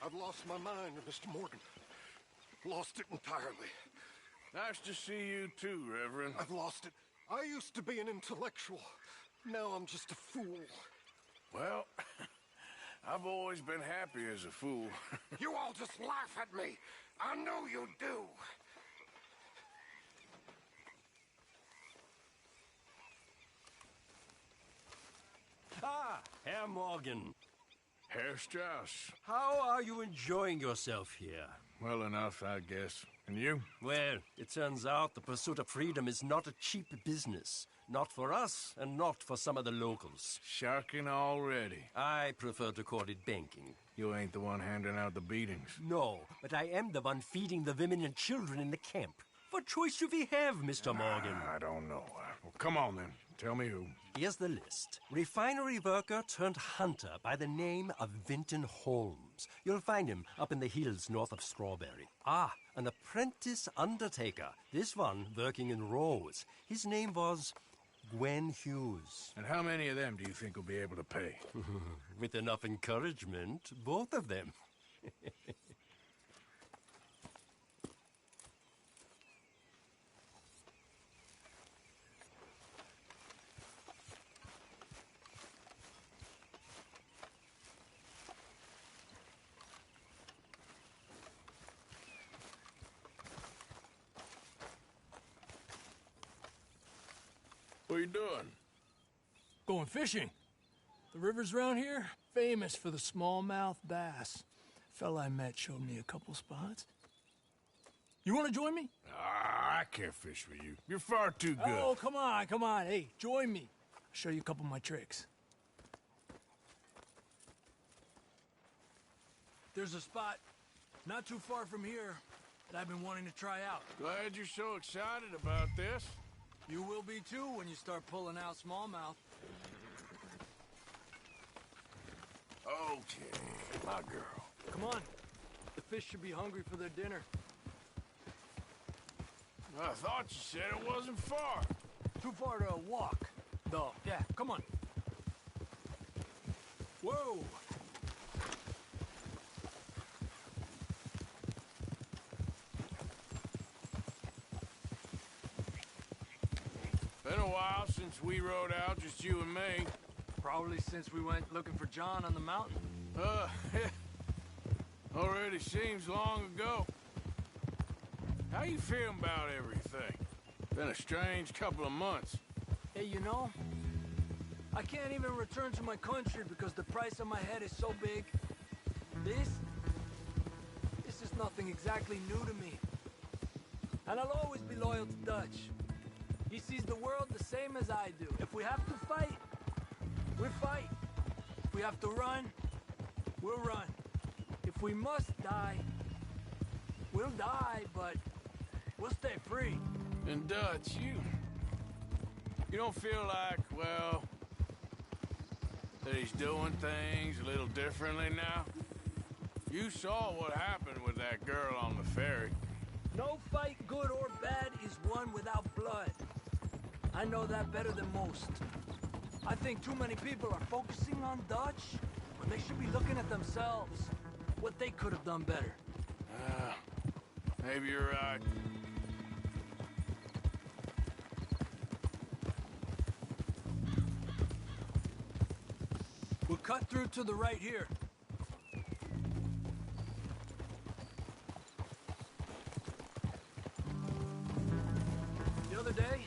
I've lost my mind, Mr. Morgan. Lost it entirely. Nice to see you too, Reverend. I've lost it. I used to be an intellectual. Now I'm just a fool. Well, I've always been happy as a fool. You all just laugh at me. I know you do. Ah, Herr Morgan. Herr Strauss. How are you enjoying yourself here? Well enough, I guess. And you? Well, it turns out the pursuit of freedom is not a cheap business. Not for us, and not for some of the locals. Sharking already. I prefer to call it banking. You ain't the one handing out the beatings. No, but I am the one feeding the women and children in the camp. What choice do we have, Mr. Morgan? I don't know. Well, come on then. Tell me who. Here's the list. Refinery worker turned hunter by the name of Vinton Holmes. You'll find him up in the hills north of Strawberry. Ah, an apprentice undertaker. This one working in rows. His name was Gwen Hughes. And how many of them do you think will be able to pay? With enough encouragement, both of them. What are you doing? Going fishing. The rivers around here, famous for the smallmouth bass. Fella I met showed me a couple spots. You want to join me? I can't fish with you. You're far too good. Oh, come on, come on. Hey, join me. I'll show you a couple of my tricks. There's a spot not too far from here that I've been wanting to try out. Glad you're so excited about this. You will be too when you start pulling out smallmouth. Okay, my girl. Come on. The fish should be hungry for their dinner. I thought you said it wasn't far. Too far to walk, though. Yeah, come on. Whoa! Been a while since we rode out, just you and me. Probably since we went looking for John on the mountain. Already seems long ago. How you feeling about everything? Been a strange couple of months. Hey, you know, I can't even return to my country because the price on my head is so big. This is nothing exactly new to me. And I'll always be loyal to Dutch. He sees the world the same as I do. If we have to fight, we fight. If we have to run, we'll run. If we must die, we'll die, but we'll stay free. And Dutch, you don't feel like, well, that he's doing things a little differently now? You saw what happened with that girl on the ferry. No fight, good or bad, is won without blood. I know that better than most. I think too many people are focusing on Dutch when they should be looking at themselves, what they could have done better. Maybe you're right. We'll cut through to the right here. The other day,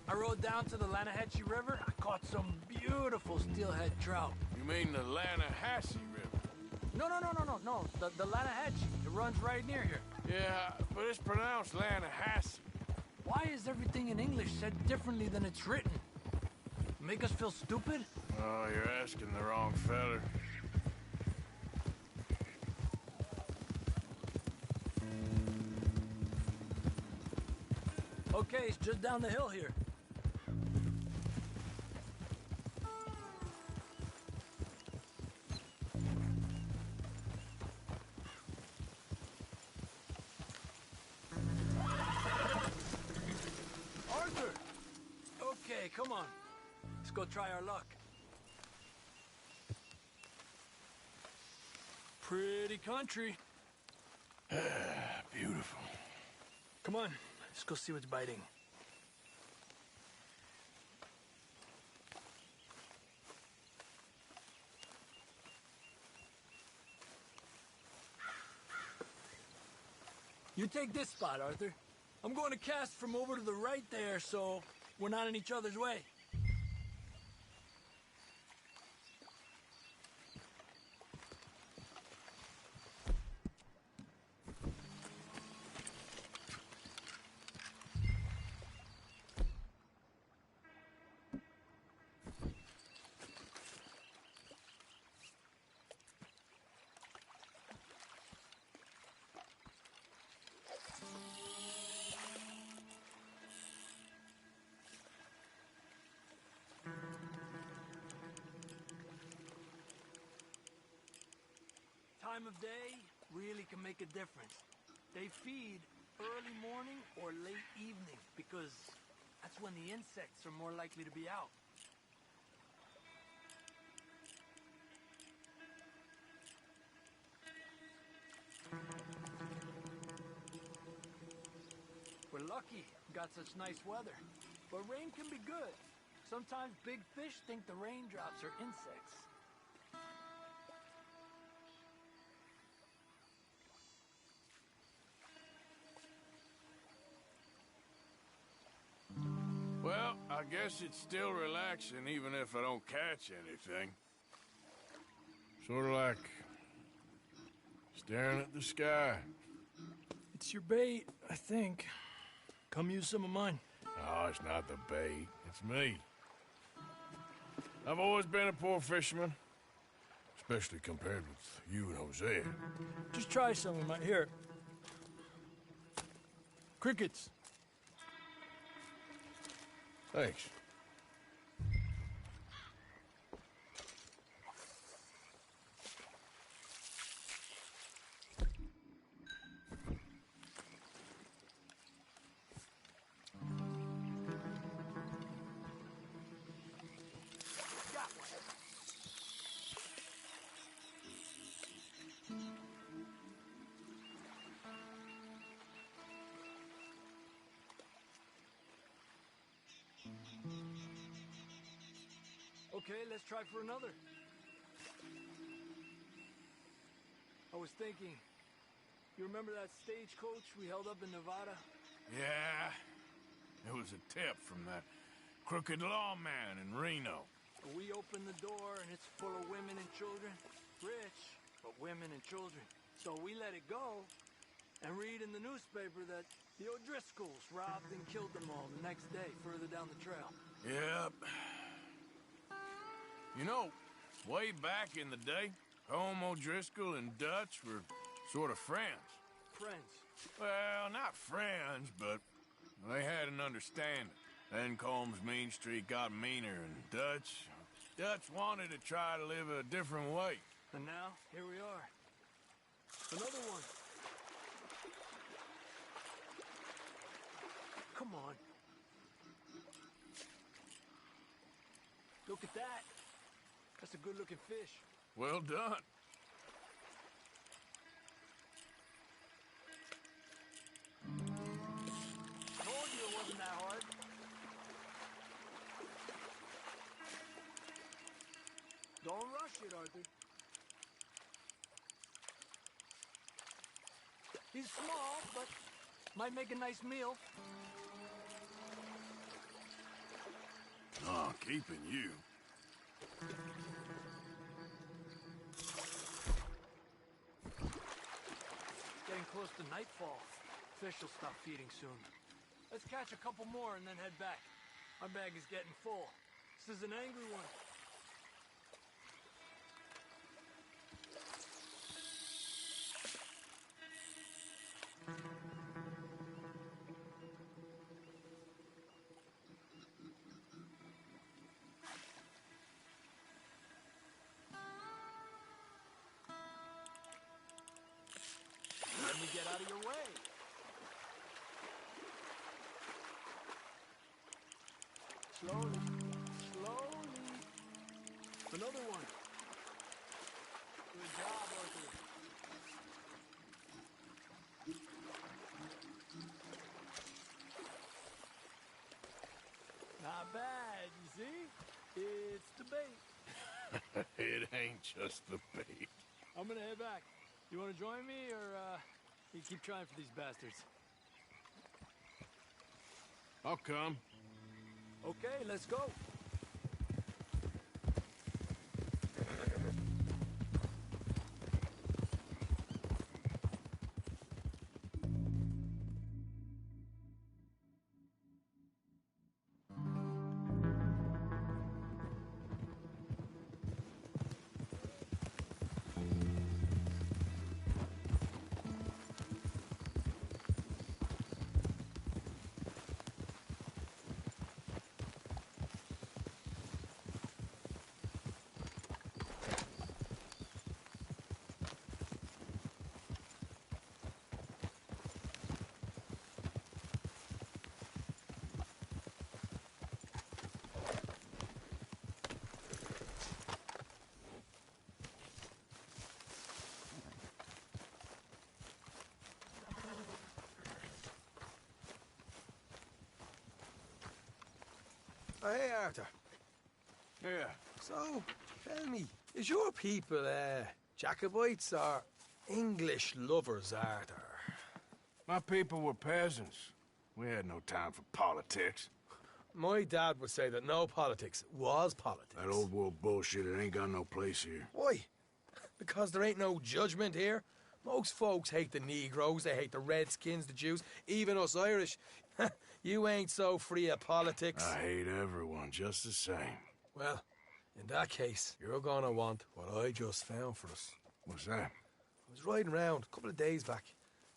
I rode down to the Lanahatchee River. I caught some beautiful steelhead trout. You mean the Lanahatchee River? No. The Lanahatchee. It runs right near here. Yeah, but it's pronounced Lanahatchee. Why is everything in English said differently than it's written? Make us feel stupid? Oh, you're asking the wrong fella. Okay, it's just down the hill here. Arthur! Okay, come on. Let's go try our luck. Pretty country. Beautiful. Come on, let's go see what's biting. You take this spot, Arthur. I'm going to cast from over to the right there, so we're not in each other's way. Time of day really can make a difference. They feed early morning or late evening because that's when the insects are more likely to be out. We're lucky we got such nice weather, but rain can be good. Sometimes big fish think the raindrops are insects. Well, I guess it's still relaxing even if I don't catch anything. Sort of like staring at the sky. It's your bait, I think. Come use some of mine. No, it's not the bait. It's me. I've always been a poor fisherman. Especially compared with you and Jose. Just try some of mine. Here. Crickets. Thanks. Okay, let's try for another. I was thinking, you remember that stagecoach we held up in Nevada? Yeah. It was a tip from that crooked lawman in Reno. We opened the door and it's full of women and children. Rich, but women and children. So we let it go and read in the newspaper that the O'Driscolls robbed and killed them all the next day further down the trail. Yep. You know, way back in the day, Home O'Driscoll and Dutch were sort of friends. Friends? Well, not friends, but they had an understanding. Then Combs Mean Street got meaner, and Dutch wanted to try to live a different way. And now, here we are. Another one. Come on. Look at that. That's a good-looking fish. Well done. Told you it wasn't that hard. Don't rush it, Arthur. He's small, but might make a nice meal. Oh, keeping you. Getting close to nightfall. Fish will stop feeding soon. Let's catch a couple more and then head back. My bag is getting full. This is an angry one. Let me get out of your way. Slowly, slowly. Another one. Good job, Arthur. It ain't just the bait. I'm gonna head back. You wanna join me, or, you keep trying for these bastards? I'll come. Okay, let's go. Oh, hey, Arthur. Yeah. So, tell me, is your people, Jacobites or English lovers, Arthur? My people were peasants. We had no time for politics. My dad would say that no politics was politics. That old world bullshit, it ain't got no place here. Why? Because there ain't no judgment here. Most folks hate the Negroes, they hate the Redskins, the Jews, even us Irish. You ain't so free of politics. I hate everyone just the same. Well, in that case, you're gonna want what I just found for us. What's that? I was riding around a couple of days back.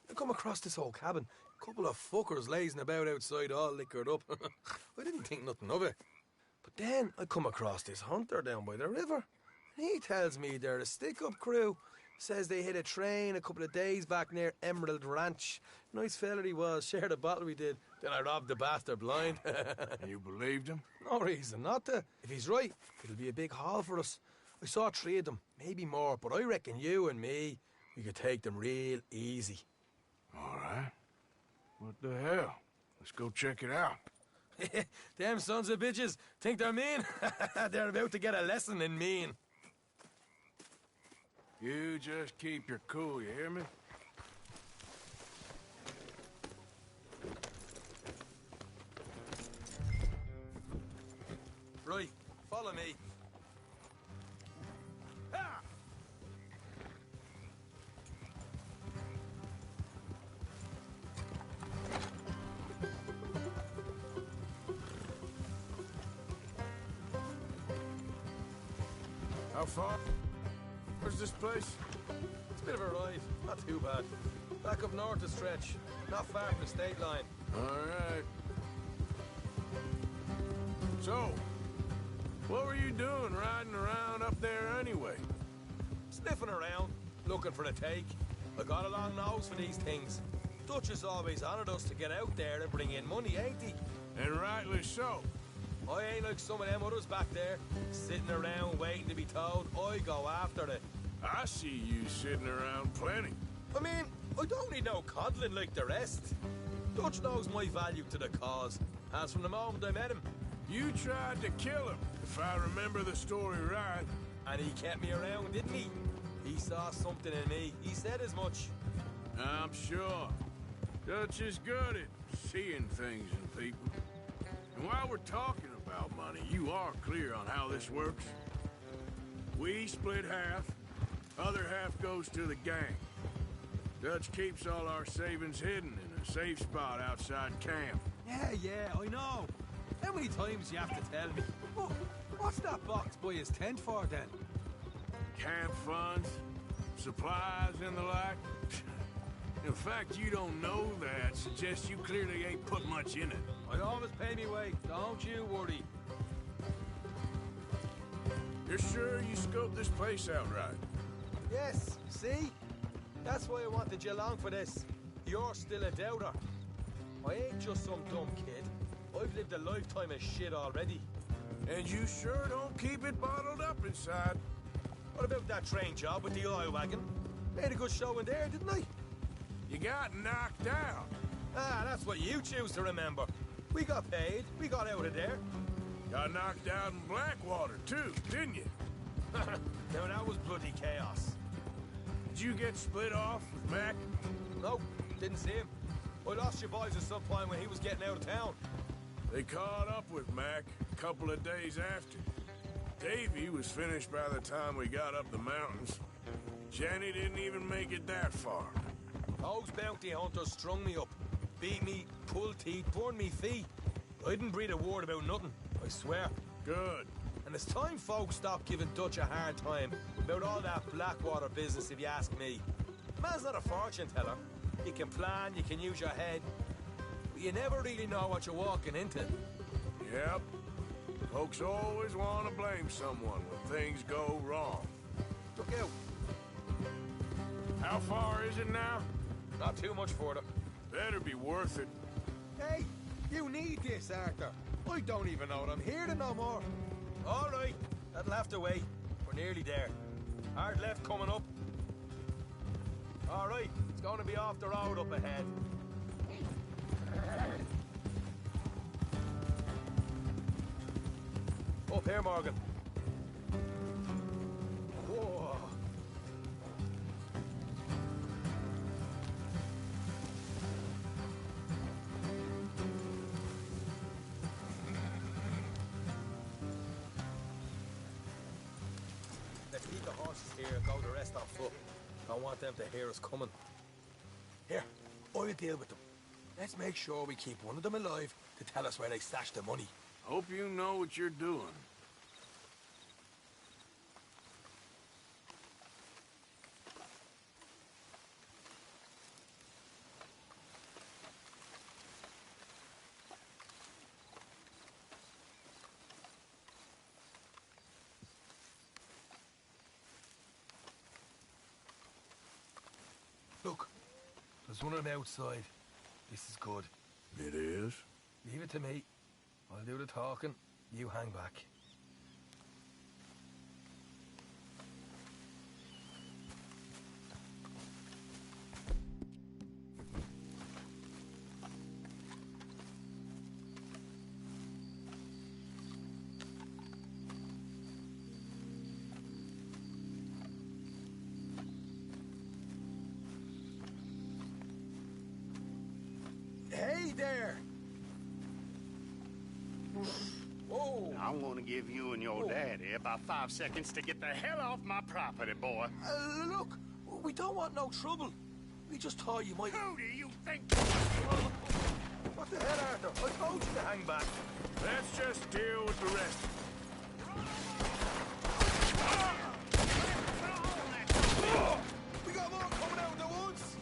I come across this old cabin. A couple of fuckers lazing about outside all liquored up. I didn't think nothing of it. But then I come across this hunter down by the river. And he tells me they're a stick-up crew. Says they hit a train a couple of days back near Emerald Ranch. Nice fella he was, shared a bottle we did. Then I robbed the bastard blind. You believed him? No reason not to. If he's right, it'll be a big haul for us. I saw 3 of them, maybe more, but I reckon you and me, we could take them real easy. All right. What the hell? Let's go check it out. Them sons of bitches think they're mean. They're about to get a lesson in mean. You just keep your cool, you hear me? Right, follow me. Ha! How far? Where's this place? It's a bit of a ride, not too bad. Back up north a stretch, not far from the state line. All right. So, what were you doing riding around up there anyway? Sniffing around, looking for a take. I got a long nose for these things. Dutch has always honoured us to get out there and bring in money, ain't he? And rightly so. I ain't like some of them others back there, sitting around waiting to be told. I go after it. I see you sitting around plenty. I mean, I don't need no coddling like the rest. Dutch knows my value to the cause, as from the moment I met him. You tried to kill him, if I remember the story right. And he kept me around, didn't he? He saw something in me. He said as much. I'm sure. Dutch is good at seeing things in people. And while we're talking about money, you are clear on how this works? We split half, other half goes to the gang. Dutch keeps all our savings hidden in a safe spot outside camp. Yeah, I know. How many times you have to tell me? Oh, what's that box by his tent for, then? Camp funds, supplies, and the like. In fact, you don't know that suggests you clearly ain't put much in it. I always pay me way, don't you worry. You're sure you scoped this place out right? Yes, see? That's why I wanted you along for this. You're still a doubter. I ain't just some dumb kid. I've lived a lifetime of shit already. And you sure don't keep it bottled up inside. What about that train job with the oil wagon? Made a good show in there, didn't I? You got knocked out. Ah, that's what you choose to remember. We got paid. We got out of there. Got knocked out in Blackwater, too, didn't you? Now that was bloody chaos. Did you get split off with Mac? No, didn't see him. I lost you boys at some point when he was getting out of town. They caught up with Mac a couple of days after. Davy was finished by the time we got up the mountains. Jenny didn't even make it that far. Those bounty hunters strung me up. Beat me, pulled teeth, burned me feet. I didn't breathe a word about nothing, I swear. Good. And it's time folks stop giving Dutch a hard time about all that Blackwater business, if you ask me. Man's not a fortune teller. You can plan, you can use your head, but you never really know what you're walking into. Yep. Folks always want to blame someone when things go wrong. Look out. How far is it now? Not too much further. Better be worth it. Hey, you need this, Arthur. I don't even know what I'm here to no more. All right, that'll have to wait. We're nearly there. Hard left coming up. All right, it's going to be off the road up ahead. Up here, Morgan. Whoa. Let's keep the horses here and go the rest on foot. Don't want them to hear us coming. Here, I'll deal with them. Let's make sure we keep one of them alive to tell us where they stashed the money. Hope you know what you're doing. Look, there's one of them outside. This is good. It is? Leave it to me. I'll do the talking. You hang back. Hey there! Whoa! I'm gonna give you and your daddy about 5 seconds to get the hell off my property, boy. Look, we don't want no trouble. We just thought you might... Who do you think? What the hell, Arthur? I told you to hang back. Let's just deal with the rest. We got more coming out of the woods.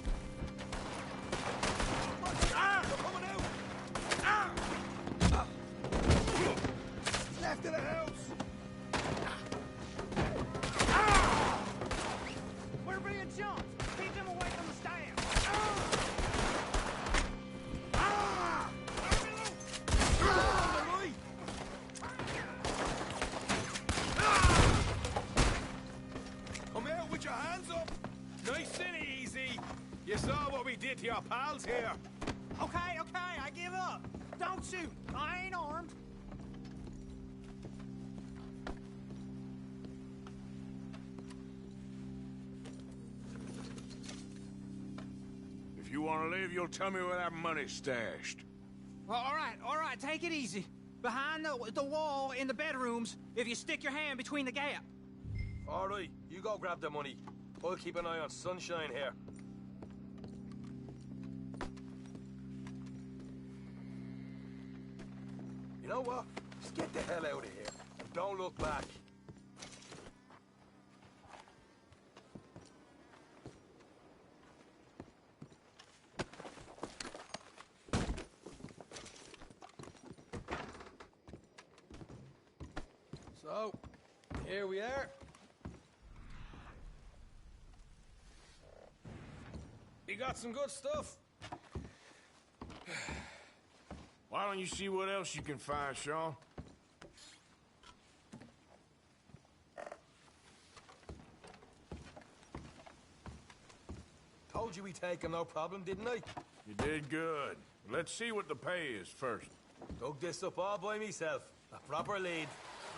They're coming out. Left of the house. We're being jumped. Keep them away from the stand. Come out with your hands up. Nice and easy. You saw what we did to your pals here. Okay, I give up. Don't shoot. I ain't armed. If you want to leave, you'll tell me where that money's stashed. Well, all right, take it easy. Behind the wall in the bedrooms, if you stick your hand between the gap. All right, you go grab the money. I'll keep an eye on Sunshine here. You know what? Just get the hell out of here and don't look back. So, here we are. You got some good stuff. Why don't you see what else you can find, Sean? Told you we'd take him, no problem, didn't I? You did good. Let's see what the pay is first. Dug this up all by myself. A proper lead.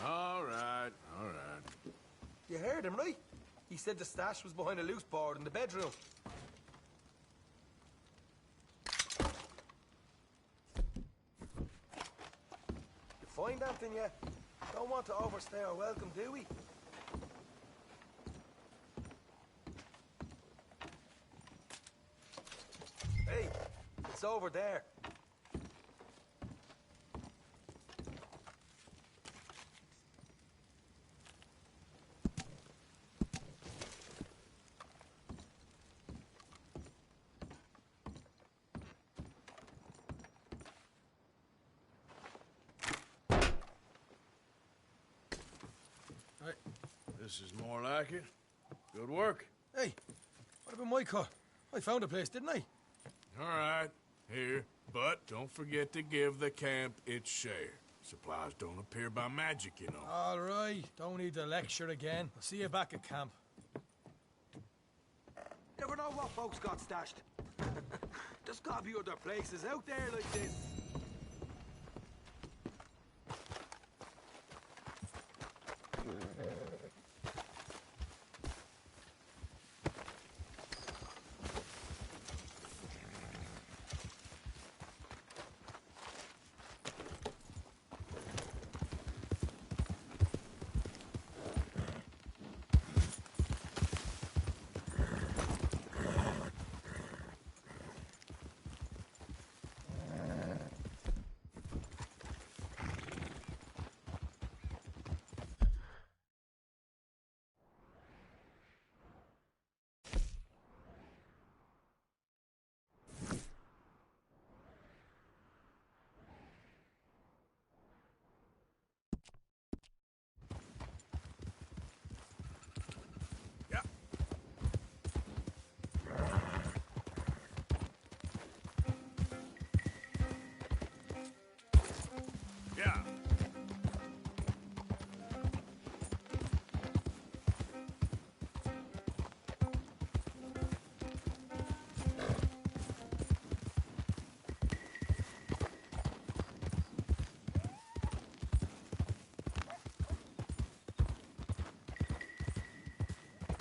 All right. You heard him, right? He said the stash was behind a loose board in the bedroom. You find anything yet? Don't want to overstay our welcome, do we? Hey, it's over there. This is more like it. Good work. Hey, what about my car? I found a place, didn't I? All right, here. But don't forget to give the camp its share. Supplies don't appear by magic, you know. All right, don't need to lecture again. I'll see you back at camp. Never know what folks got stashed. There's gotta be other places out there like this. Yeah.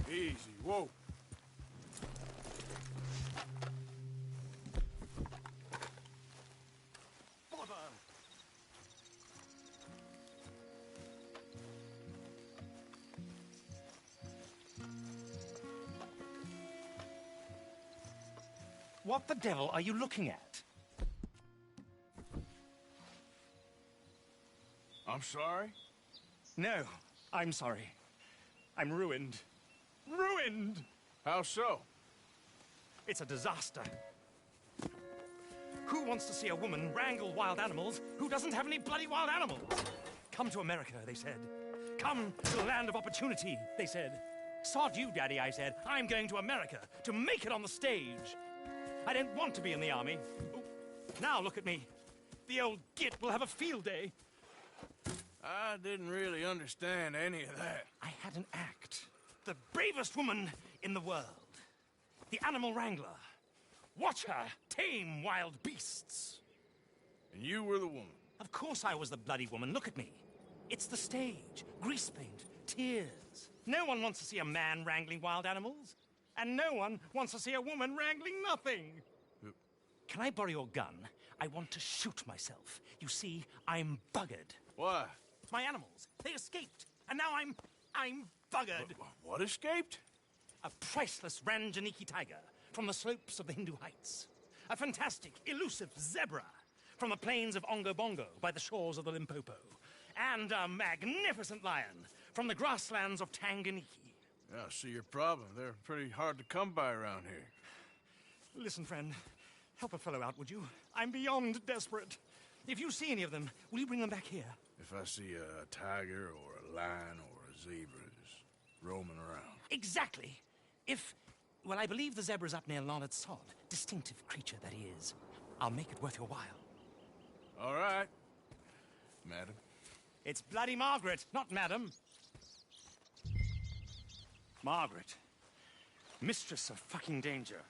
Easy. Whoa. What the devil are you looking at? I'm sorry? No, I'm sorry. I'm ruined. Ruined! How so? It's a disaster. Who wants to see a woman wrangle wild animals who doesn't have any bloody wild animals? Come to America, they said. Come to the land of opportunity, they said. Sod you, Daddy, I said. I'm going to America to make it on the stage. I don't want to be in the army. Oh, now look at me. The old git will have a field day. I didn't really understand any of that. I had an act. The bravest woman in the world. The animal wrangler. Watch her tame wild beasts. And you were the woman. Of course I was the bloody woman. Look at me. It's the stage. Grease paint. Tears. No one wants to see a man wrangling wild animals. And no one wants to see a woman wrangling nothing. Can I borrow your gun? I want to shoot myself. You see, I'm buggered. Why? My animals, they escaped. And now I'm buggered. What escaped? A priceless Ranjaniki tiger from the slopes of the Hindu Heights. A fantastic, elusive zebra from the plains of Ongo Bongo by the shores of the Limpopo. And a magnificent lion from the grasslands of Tanganyika. Yeah, I see your problem. They're pretty hard to come by around here. Listen, friend. Help a fellow out, would you? I'm beyond desperate. If you see any of them, will you bring them back here? If I see a tiger or a lion or a zebra just roaming around. Exactly. Well, I believe the zebra's up near Larned Sod. Distinctive creature that he is. I'll make it worth your while. All right, madam. It's bloody Margaret, not madam. Margaret. Mistress of fucking danger.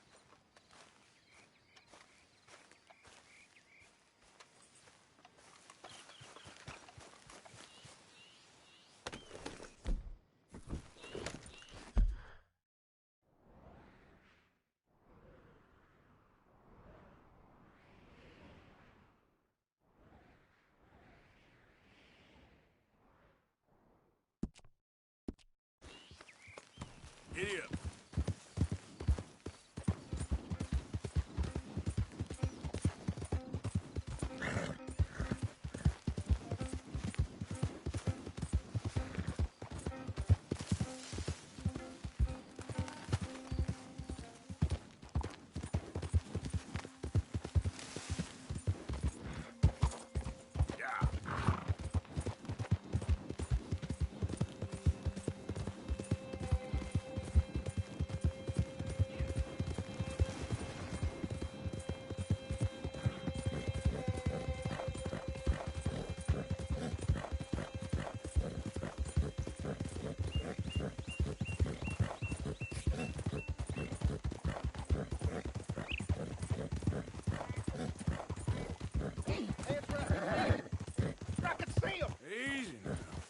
Giddy up.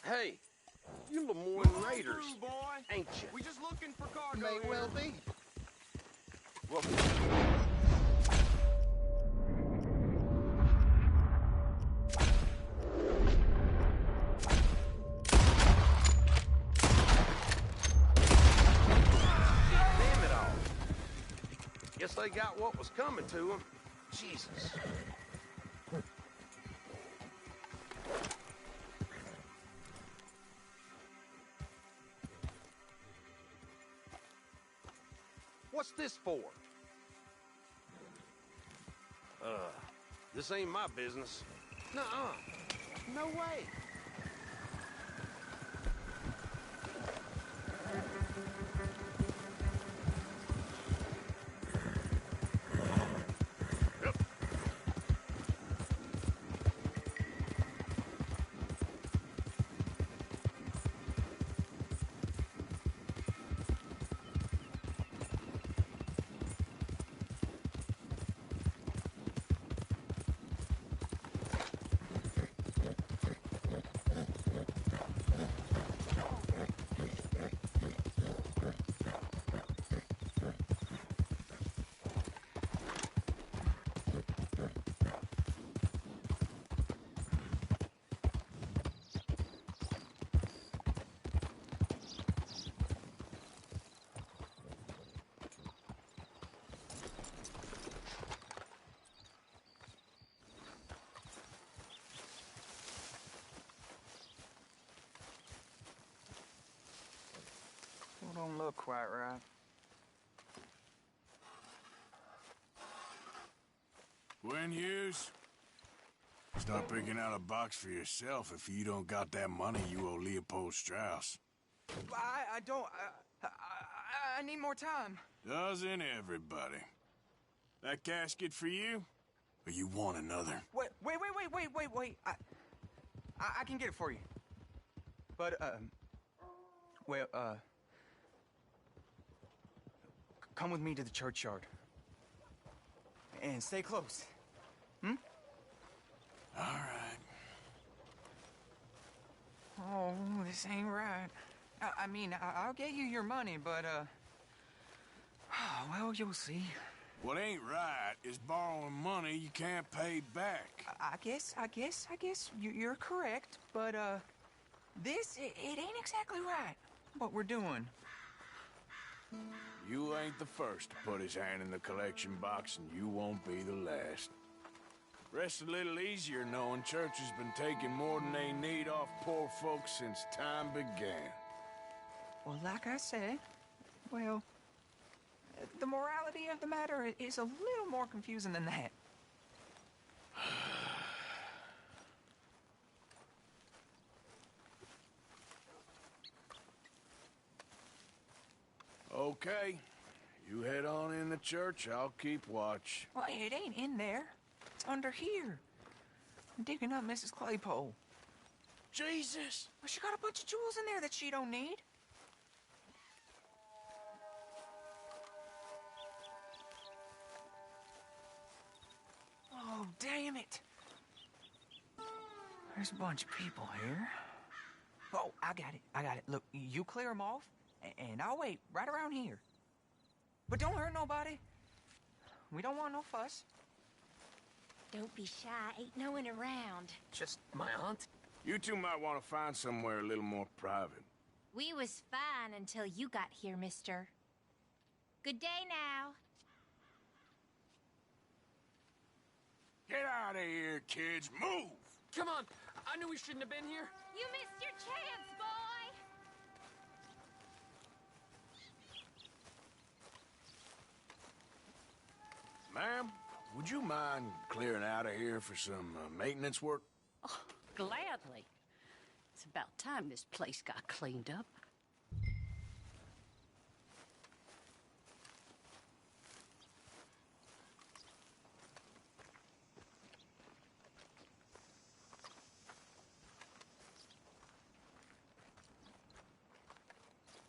Hey, you Lemoyne Raiders, ain't you? We just looking for cargo. May well be. Well, damn it all. Guess they got what was coming to them. Jesus. What's this for? This ain't my business. Nuh-uh. No way. Don't look quite right. When Hughes, start picking out a box for yourself if you don't got that money you owe Leopold Strauss. I don't. I need more time. Doesn't everybody? That casket for you? Or you want another? Wait. I can get it for you. But, come with me to the churchyard. And stay close. Hmm? All right. Oh, this ain't right. I mean, I'll get you your money, but, well, you'll see. What ain't right is borrowing money you can't pay back. I guess you're correct, but, this, it ain't exactly right, what we're doing. You ain't the first to put his hand in the collection box, and you won't be the last. Rest a little easier knowing church has been taking more than they need off poor folks since time began. Well, like I said, well, the morality of the matter is a little more confusing than that. Okay. You head on in the church, I'll keep watch. Well, it ain't in there. It's under here. I'm digging up Mrs. Claypole. Jesus! Well, she got a bunch of jewels in there that she don't need. Oh, damn it. There's a bunch of people here. Oh, I got it. Look, you clear them off, and I'll wait right around here. But don't hurt nobody. We don't want no fuss. Don't be shy. Ain't no one around. Just my aunt. You two might want to find somewhere a little more private. We was fine until you got here, mister. Good day now. Get out of here, kids. Move! Come on! I knew we shouldn't have been here. You missed your chance, boy! Ma'am, would you mind clearing out of here for some maintenance work? Oh, gladly. It's about time this place got cleaned up.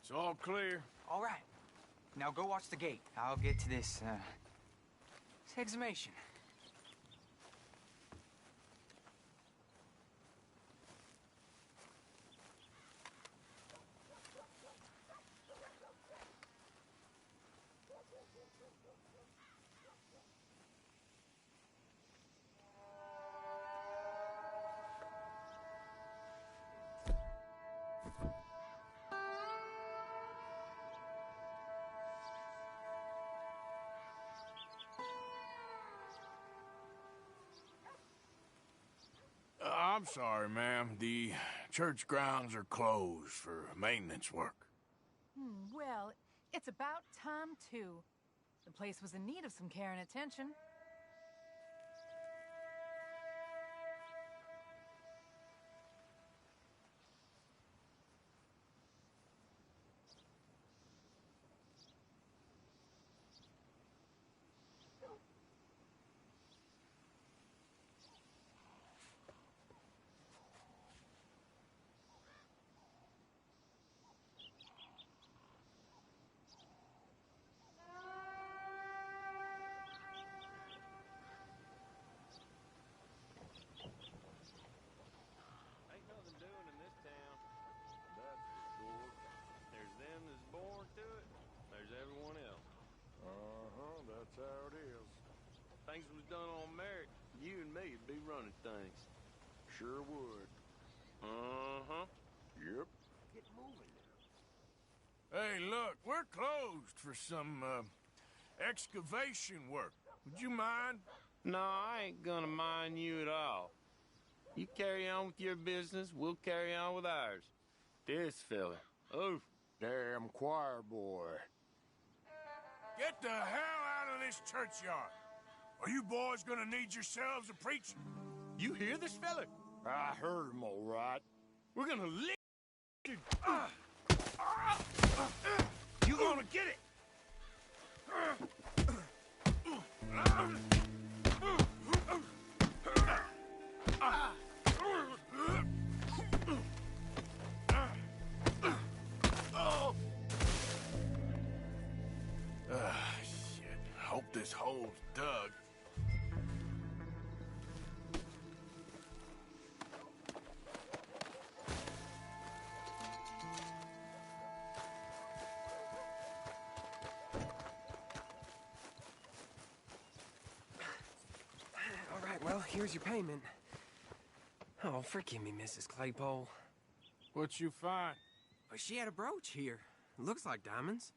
It's all clear. All right. Now go watch the gate. I'll get to this exhumation. I'm sorry, ma'am. The church grounds are closed for maintenance work. Well, it's about time, too. The place was in need of some care and attention. Ain't nothing doing in this town. That's for sure. There's them that's born to it. There's everyone else. That's how it is. Things was done on merit. You and me would be running things. Sure would. Yep. Get moving now. Hey, look, we're closed for some, excavation work. Would you mind? No, I ain't gonna mind you at all. You carry on with your business, we'll carry on with ours. This fella. Oh, Damn choir boy. Get the hell out of this churchyard. Are you boys gonna need yourselves a preacher? you hear this fella? I heard him all right. We're gonna lick. You gonna get it? Shit. Hope this hole's dug. All right, well, here's your payment. Oh, forgive me, Mrs. Claypole. What you find? But she had a brooch here. Looks like diamonds.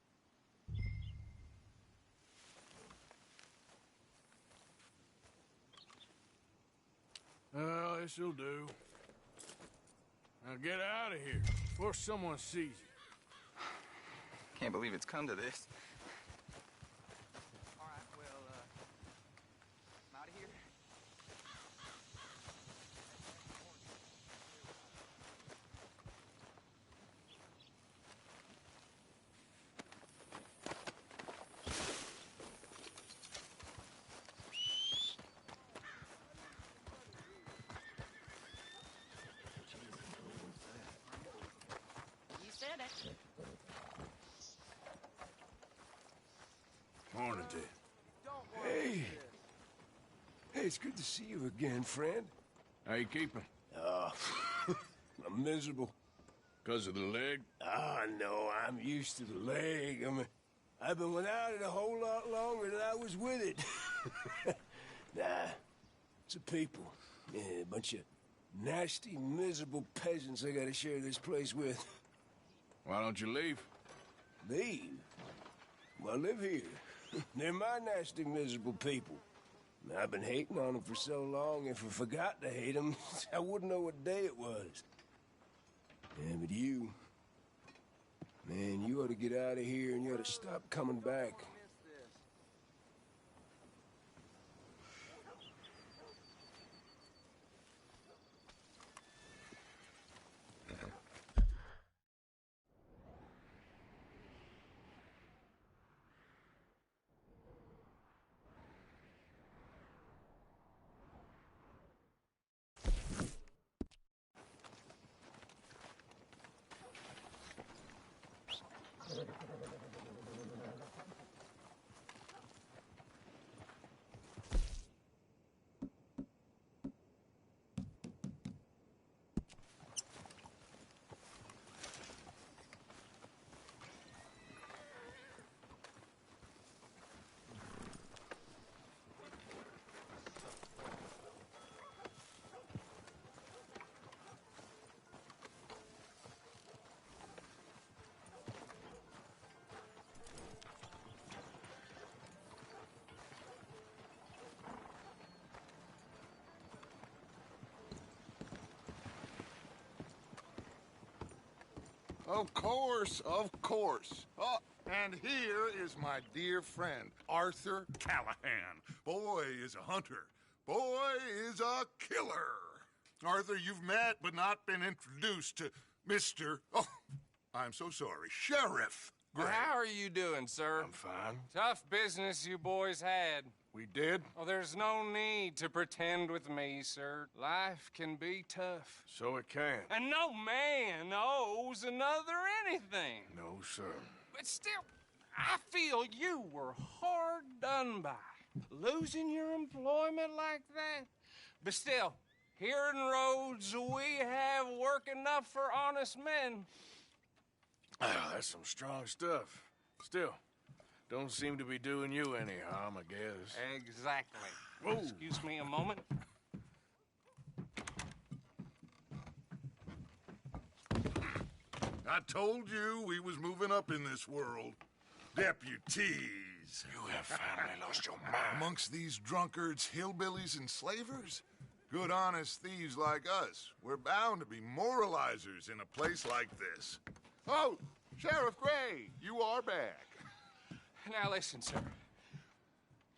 Well, this'll do. Now get out of here before someone sees you. Can't believe it's come to this. All right, well, I'm out of here. You said it. Morning, Dad. Hey. Hey, it's good to see you again, friend. How you keeping? I'm miserable. 'Cause of the leg? Ah, no, I'm used to the leg. I've been without it a whole lot longer than I was with it. Nah, it's the people. Yeah, a bunch of nasty, miserable peasants I gotta share this place with. Why don't you leave? Leave? Well, live here. They're my nasty, miserable people. I've been hating on them for so long, if I forgot to hate them, I wouldn't know what day it was. Yeah, but you... Man, you ought to get out of here and you ought to stop coming back. Of course, of course. Oh, and here is my dear friend, Arthur Callahan. Boy is a hunter. Boy is a killer. Arthur, you've met but not been introduced to Mr. Oh, I'm so sorry, Sheriff Gray. Well, how are you doing, sir? I'm fine. Tough business you boys had. We did? Well, there's no need to pretend with me, sir. Life can be tough. So it can. And no man owes another anything. No, sir. But still, I feel you were hard done by. Losing your employment like that. But still, here in Rhodes, we have work enough for honest men. Ah, that's some strong stuff. Still, don't seem to be doing you any harm, I guess. Exactly. Whoa. Excuse me a moment. I told you we was moving up in this world. Deputies. You have finally lost your mind. Amongst these drunkards, hillbillies, and slavers? Good, honest thieves like us. We're bound to be moralizers in a place like this. Oh, Sheriff Gray, you are back. Now listen, sir.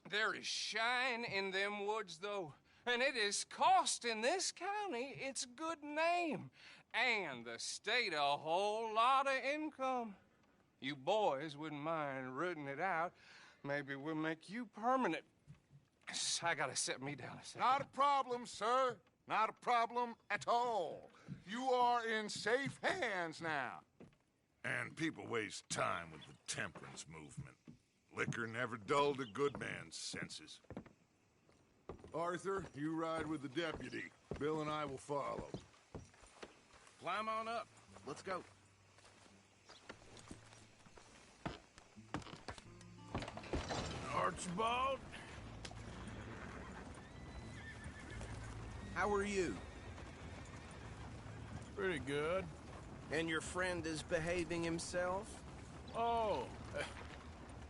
There is shine in them woods, though, and it is costing this county its good name and the state a whole lot of income. You boys wouldn't mind rooting it out. Maybe we'll make you permanent. I gotta sit me down a second. Not a problem, sir. Not a problem at all. You are in safe hands now. And people waste time with the temperance movement. Liquor never dulled a good man's senses. Arthur, you ride with the deputy. Bill and I will follow. Climb on up. Let's go. Archibald? How are you? Pretty good. And your friend is behaving himself? Oh,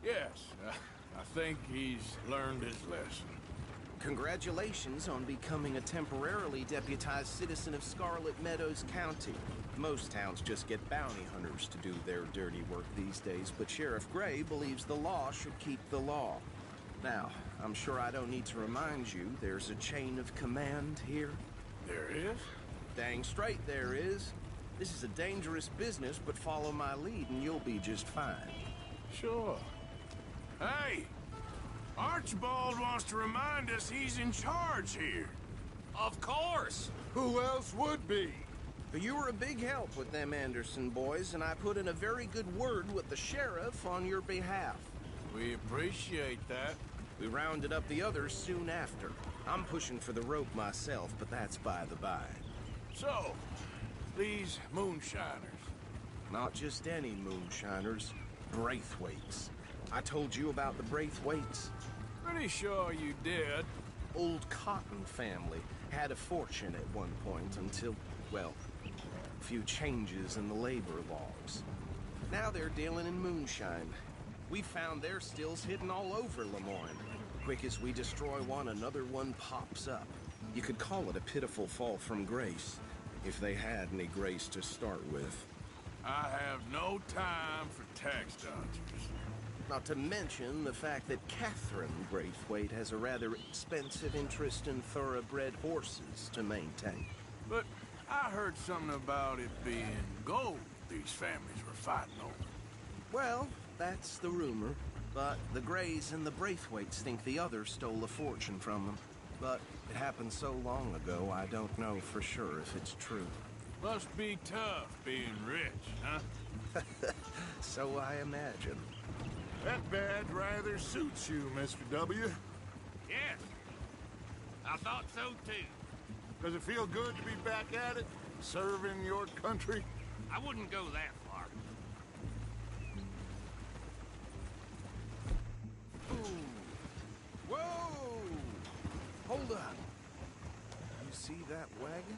yes. I think he's learned his lesson. Congratulations on becoming a temporarily deputized citizen of Scarlet Meadows County. Most towns just get bounty hunters to do their dirty work these days, but Sheriff Gray believes the law should keep the law. Now, I'm sure I don't need to remind you there's a chain of command here. There is? Dang straight there is. This is a dangerous business, but follow my lead and you'll be just fine. Sure. Hey! Archibald wants to remind us he's in charge here. Of course! Who else would be? You were a big help with them Anderson boys, and I put in a very good word with the sheriff on your behalf. We appreciate that. We rounded up the others soon after. I'm pushing for the rope myself, but that's by the by. So, these moonshiners. Not just any moonshiners, Braithwaites. I told you about the Braithwaites. Pretty sure you did. Old Cotton family had a fortune at one point until, well, a few changes in the labor laws. Now they're dealing in moonshine. We found their stills hidden all over Lemoyne. Quick as we destroy one, another one pops up. You could call it a pitiful fall from grace, if they had any grace to start with. I have no time for tax dodgers. Not to mention the fact that Catherine Braithwaite has a rather expensive interest in thoroughbred horses to maintain. But I heard something about it being gold these families were fighting over. Well, that's the rumor. But the Greys and the Braithwaites think the others stole a fortune from them. But it happened so long ago, I don't know for sure if it's true. Must be tough being rich, huh? So I imagine. That badge rather suits you, Mr. W. Yes. I thought so, too. Does it feel good to be back at it, serving your country? I wouldn't go that far. Ooh. Whoa! Hold up. You see that wagon?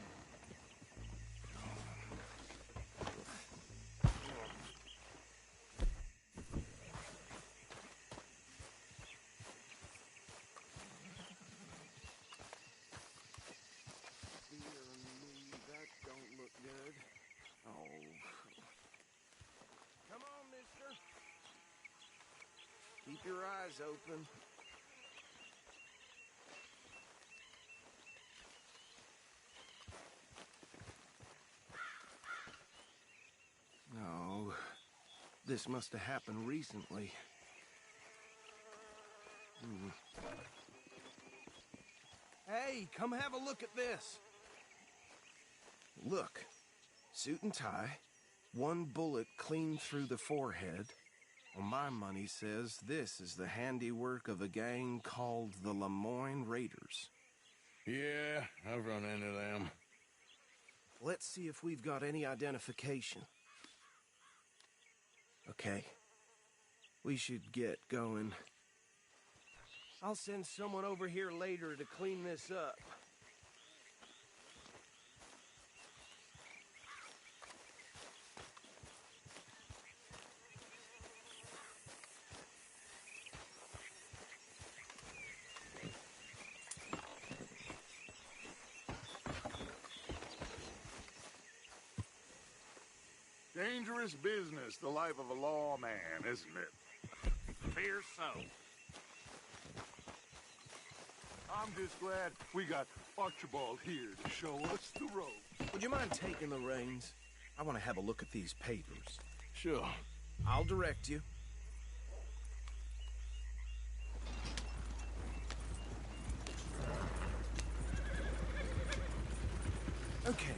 Keep your eyes open. No, this must have happened recently. Hey, come have a look at this. Look, suit and tie, one bullet clean through the forehead. Well, my money says this is the handiwork of a gang called the Lemoyne Raiders. Yeah, I've run into them. Let's see if we've got any identification. Okay. We should get going. I'll send someone over here later to clean this up. Dangerous business, the life of a lawman, isn't it? Fear so. I'm just glad we got Archibald here to show us the road. Would you mind taking the reins? I want to have a look at these papers. Sure. I'll direct you. Okay.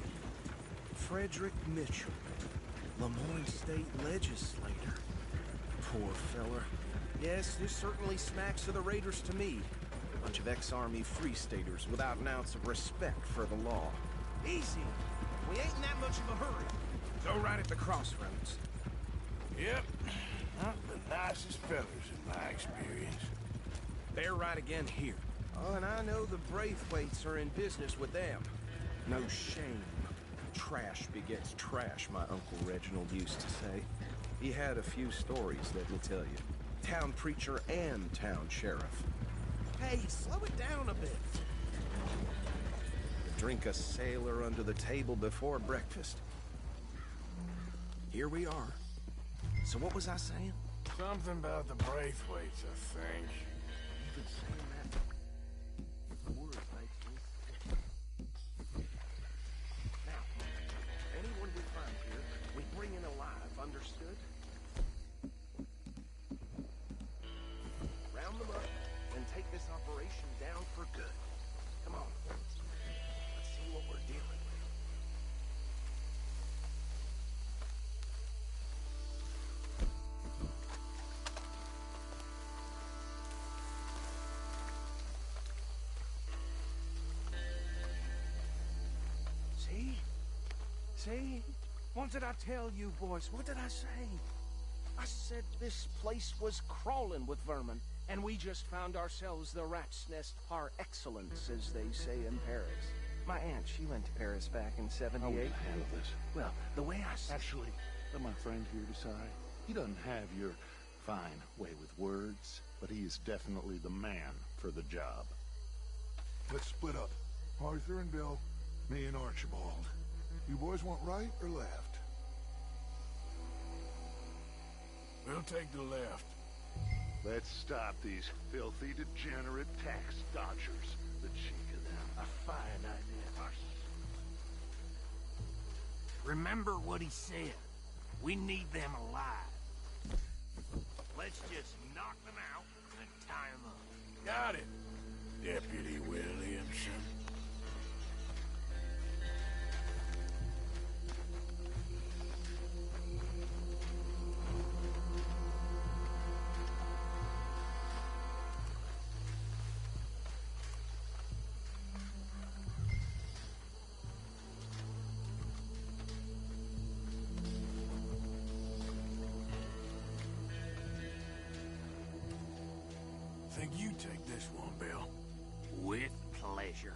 Frederick Mitchell, Lemoyne State Legislator. Poor feller. Yes, this certainly smacks of the Raiders to me. A bunch of ex-Army Free Staters without an ounce of respect for the law. Easy. We ain't in that much of a hurry. Go right at the crossroads. Yep. Not the nicest fellas in my experience. They're right again here. Oh, and I know the Braithwaites are in business with them. No shame. Trash begets trash, my Uncle Reginald used to say. He had a few stories, let me tell you. Town preacher and town sheriff. Hey, slow it down a bit. Drink a sailor under the table before breakfast. Here we are. So what was I saying? Something about the Braithwaites, I think. You've been saying that. The word makes me sick. Now, anyone we find here, we bring in alive, understood? Round them up and take this operation down for good. Come on. Let's see what we're dealing with. See? What did I tell you, boys? What did I say? I said this place was crawling with vermin, and we just found ourselves the rat's nest par excellence, as they say in Paris. My aunt, she went to Paris back in '78. How will you handle this? Well, the way I said... Actually, let my friend here decide. He doesn't have your fine way with words, but he is definitely the man for the job. Let's split up. Arthur and Bill, me and Archibald. You boys want right or left? We'll take the left. Let's stop these filthy, degenerate tax dodgers. The cheek of them. A fine idea. Remember what he said. We need them alive. Let's just knock them out and tie them up. Got it, Deputy Williamson. Think you take this one, Bill. With pleasure.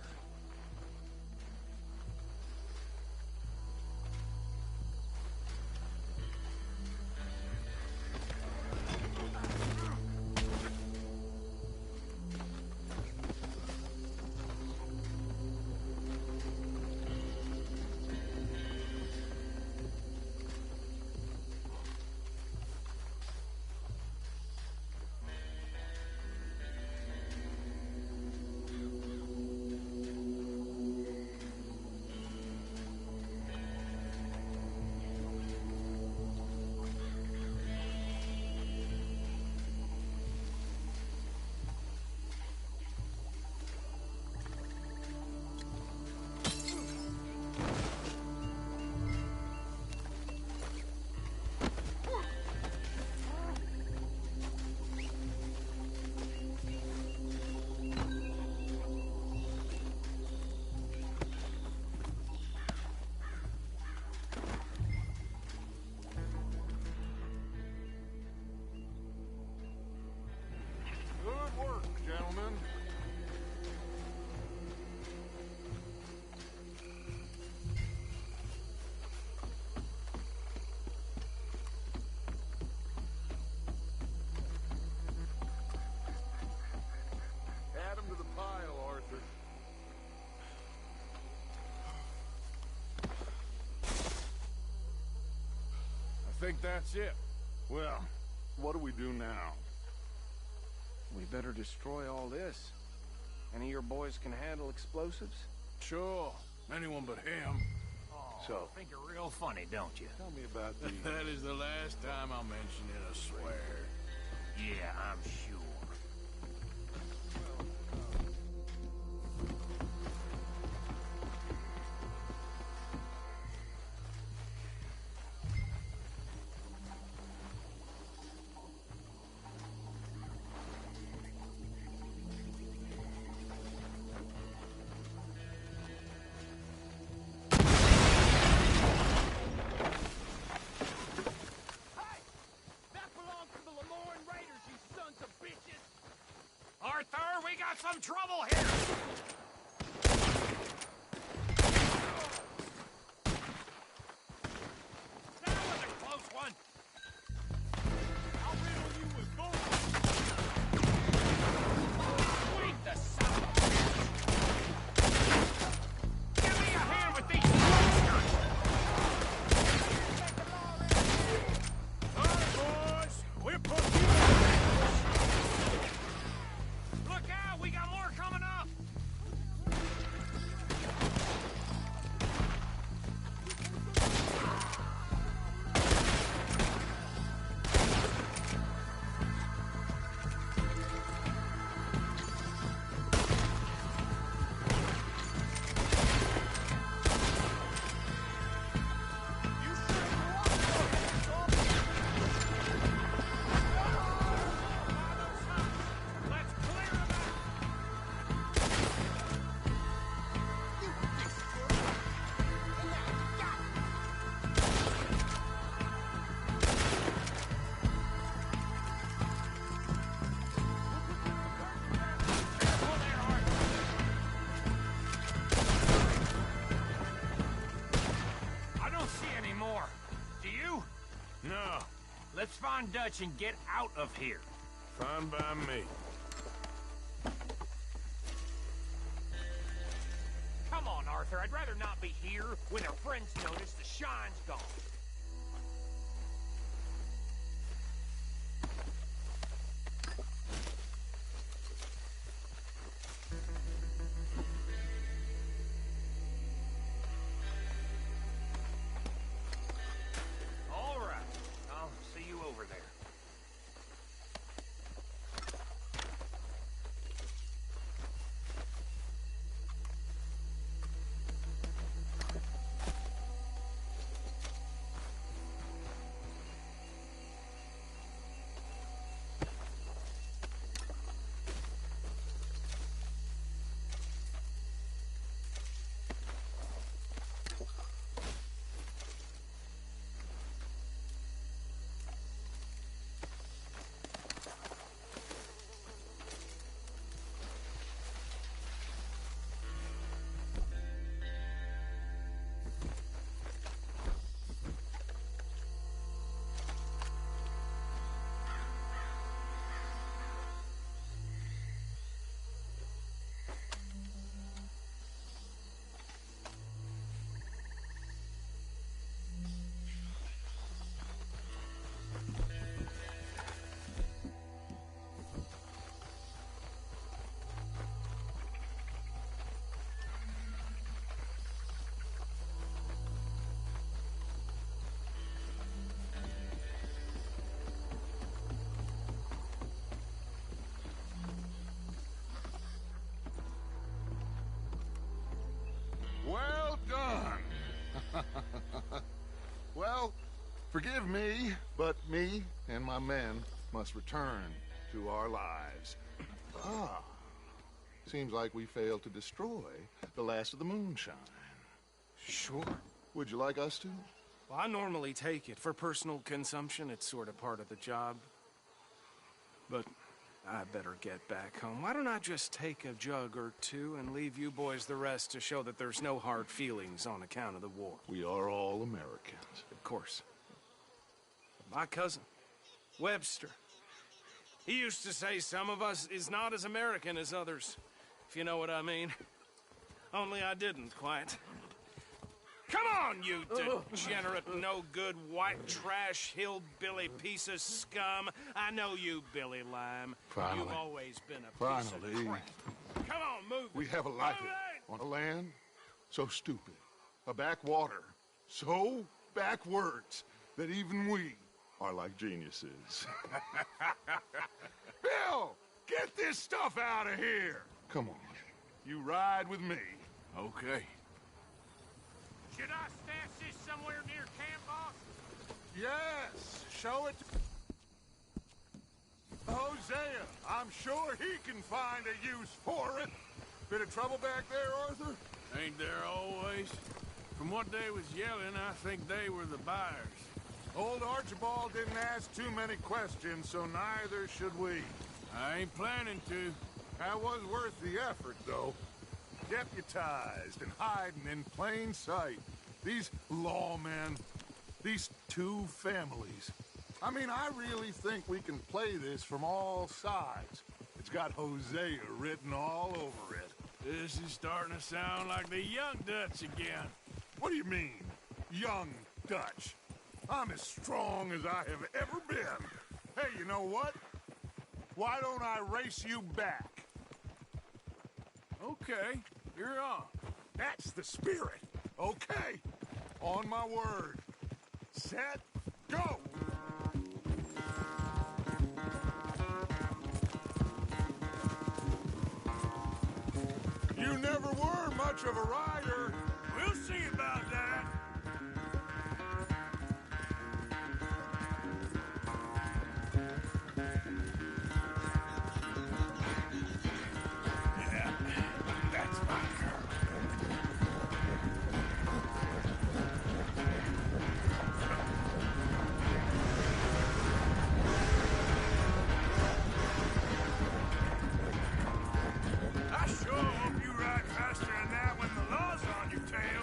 Good work, gentlemen. Add them to the pile, Arthur. I think that's it. Well, what do we do now? We better destroy all this. Any of your boys can handle explosives? Sure. Anyone but him. So, think you're real funny, don't you? Tell me about the... That is the last time I'll mention it, I swear. Yeah, I'm sure. Arthur, we got some trouble here! That was a close one! I'll riddle you with bullets! Wait the son of a bitch! Give me a hand with these monsters! All right, boys, we're putting you... Look out! We got more coming up! on Dutch and get out of here. Fine by me. Come on, Arthur. I'd rather not be here when our friends notice the shine's gone. All right. I'll see you over there. Well done. Well, forgive me, but me and my men must return to our lives. Seems like we failed to destroy the last of the moonshine. Sure. Would you like us to? Well, I normally take it. For personal consumption, it's sort of part of the job. But I better get back home. Why don't I just take a jug or two and leave you boys the rest to show that there's no hard feelings on account of the war? We are all Americans. Of course. My cousin, Webster, he used to say some of us is not as American as others, if you know what I mean. Only I didn't quite. Come on, you degenerate, no-good, white trash, hillbilly piece of scum. I know you, Billy Lime. Finally. You've always been a piece of crap. Come on, move it. We have a life on a land so stupid, a backwater so backwards that even we are like geniuses. Bill, get this stuff out of here. Come on, you ride with me. Okay. Should I stash this somewhere near camp, boss? Yes, show it to Hosea. I'm sure he can find a use for it. Bit of trouble back there, Arthur? Ain't there always? From what they was yelling, I think they were the buyers. Old Archibald didn't ask too many questions, so neither should we. I ain't planning to. That was worth the effort, though. Deputized and hiding in plain sight. These lawmen, these two families. I mean, I really think we can play this from all sides. It's got Hosea written all over it. This is starting to sound like the young Dutch again. What do you mean, young Dutch? I'm as strong as I have ever been. Hey, you know what? Why don't I race you back? Okay, you're on. That's the spirit. Okay, on my word. Set, go! You never were much of a rider. We'll see about that. Yeah, that's my girl. I sure hope you ride faster than that when the law's on your tail.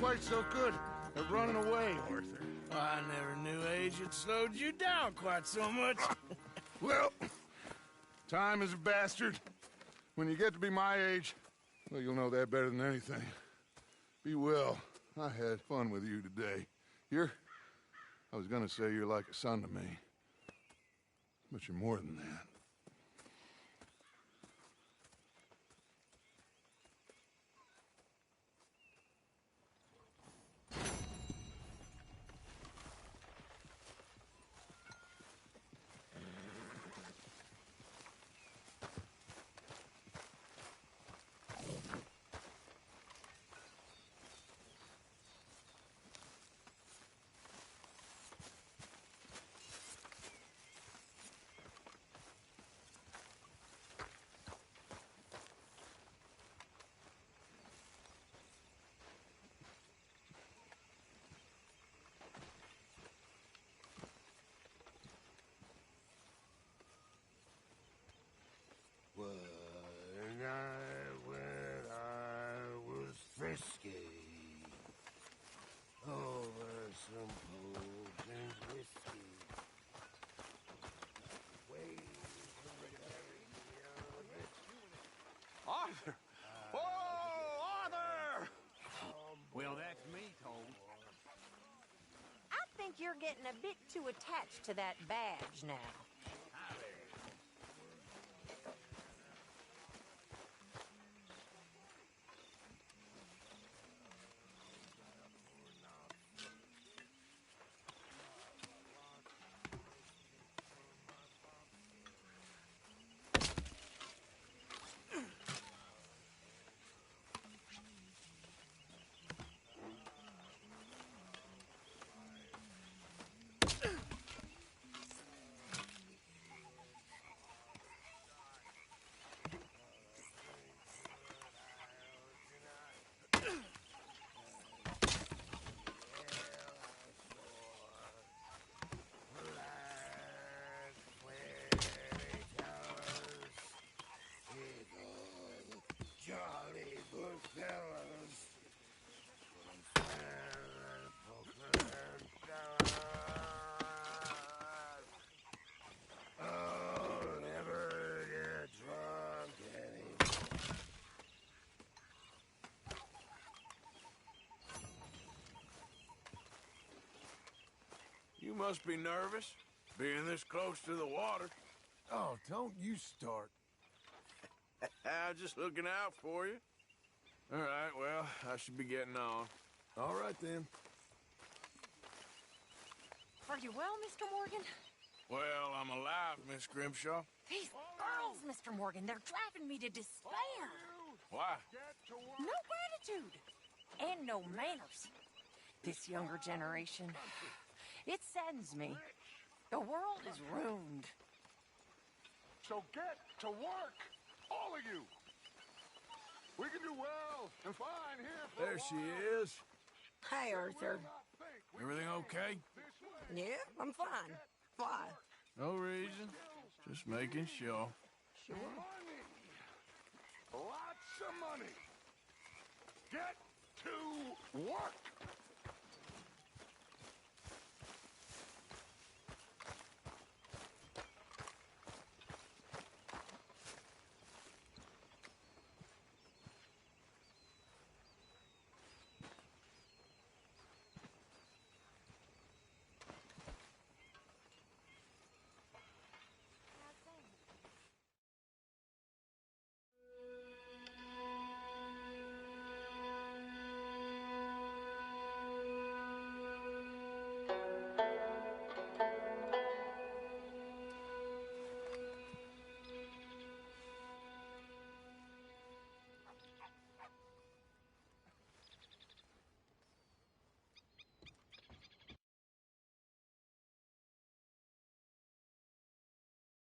quite so good at running away, Arthur. I never knew age had slowed you down quite so much. Well, time is a bastard. When you get to be my age, well, you'll know that better than anything. Be well. I had fun with you today. I was gonna say you're like a son to me. But you're more than that. When I was frisky, over some potent whiskey. Arthur! Oh, Arthur! Well, that's me, Toad. I think you're getting a bit too attached to that badge now. Jolly good fellas. Oh, never get drunk anymore. You must be nervous, being this close to the water. Oh, don't you start. I'm just looking out for you. All right, well, I should be getting on. All right, then. Are you well, Mr. Morgan? Well, I'm alive, Miss Grimshaw. These girls, Mr. Morgan, they're driving me to despair. Why? No gratitude and no manners. This younger generation, it saddens me. The world is ruined. So get to work, all of you. We can do well and fine here for There she is. Hi, Arthur. Everything okay? Yeah, I'm fine. Why? No reason. Just making sure. Sure. money. Lots of money. Get to work.